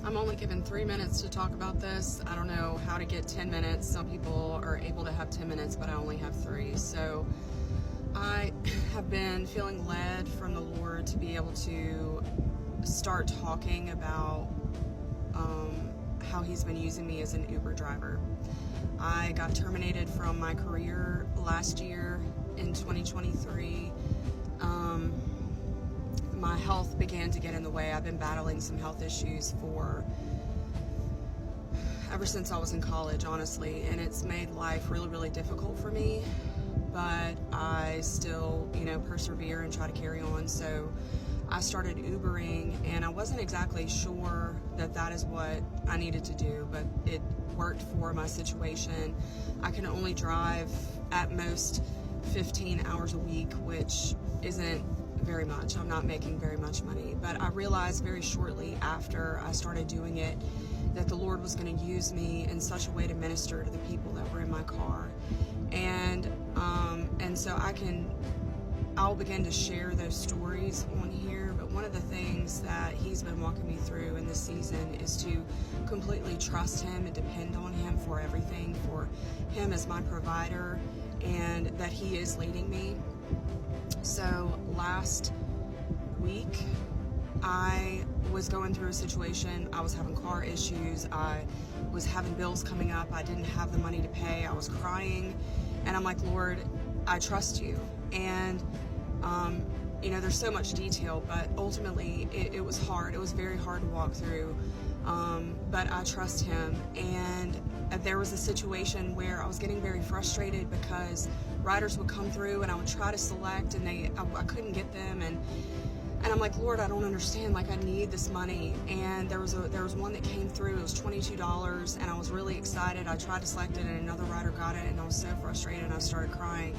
I'm only given 3 minutes to talk about this. I don't know how to get 10 minutes. Some people are able to have 10 minutes, but I only have 3. So I have been feeling led from the Lord to be able to start talking about how He's been using me as an Uber driver. I got terminated from my career last year in 2023. My health began to get in the way. I've been battling some health issues ever since I was in college, honestly, and it's made life really, really difficult for me, but I still, persevere and try to carry on. So I started Ubering, and I wasn't exactly sure that is what I needed to do, but it worked for my situation. I can only drive at most 15 hours a week, which isn't very much. I'm not making very much money, but I realized very shortly after I started doing it that the Lord was going to use me in such a way to minister to the people that were in my car, and so I'll begin to share those stories on here. But one of the things that He's been walking me through in this season is to completely trust Him and depend on Him for everything, for Him as my provider, and that He is leading me. So last week, I was going through a situation. I was having car issues. I was having bills coming up. I didn't have the money to pay. I was crying. And I'm like, Lord, I trust You. And, there's so much detail, but ultimately it was hard. It was very hard to walk through. But I trust Him. And there was a situation where I was getting very frustrated because riders would come through and I would try to select and I couldn't get them. And I'm like, Lord, I don't understand. Like, I need this money. And there was one that came through. It was $22, and I was really excited. I tried to select it, and another rider got it, and I was so frustrated, and I started crying.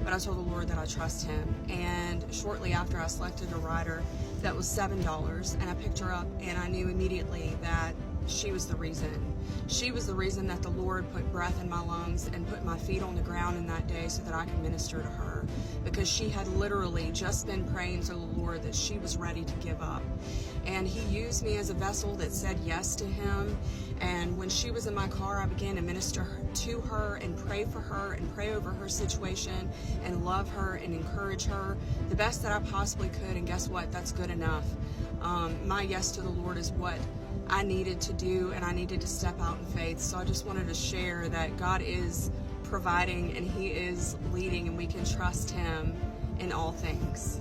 But I told the Lord that I trust Him. And shortly after, I selected a rider that was $7, and I picked her up, and I knew immediately that she was the reason. She was the reason that the Lord put breath in my lungs and put my feet on the ground in that day so that I could minister to her, because she had literally just been praying to the Lord that she was ready to give up. And He used me as a vessel that said yes to Him. And when she was in my car, I began to minister to her and pray for her and pray over her situation and love her and encourage her the best that I possibly could. And guess what? That's good enough. My yes to the Lord is what I needed to do, and I needed to step out in faith. So I just wanted to share that God is providing and He is leading, and we can trust Him in all things.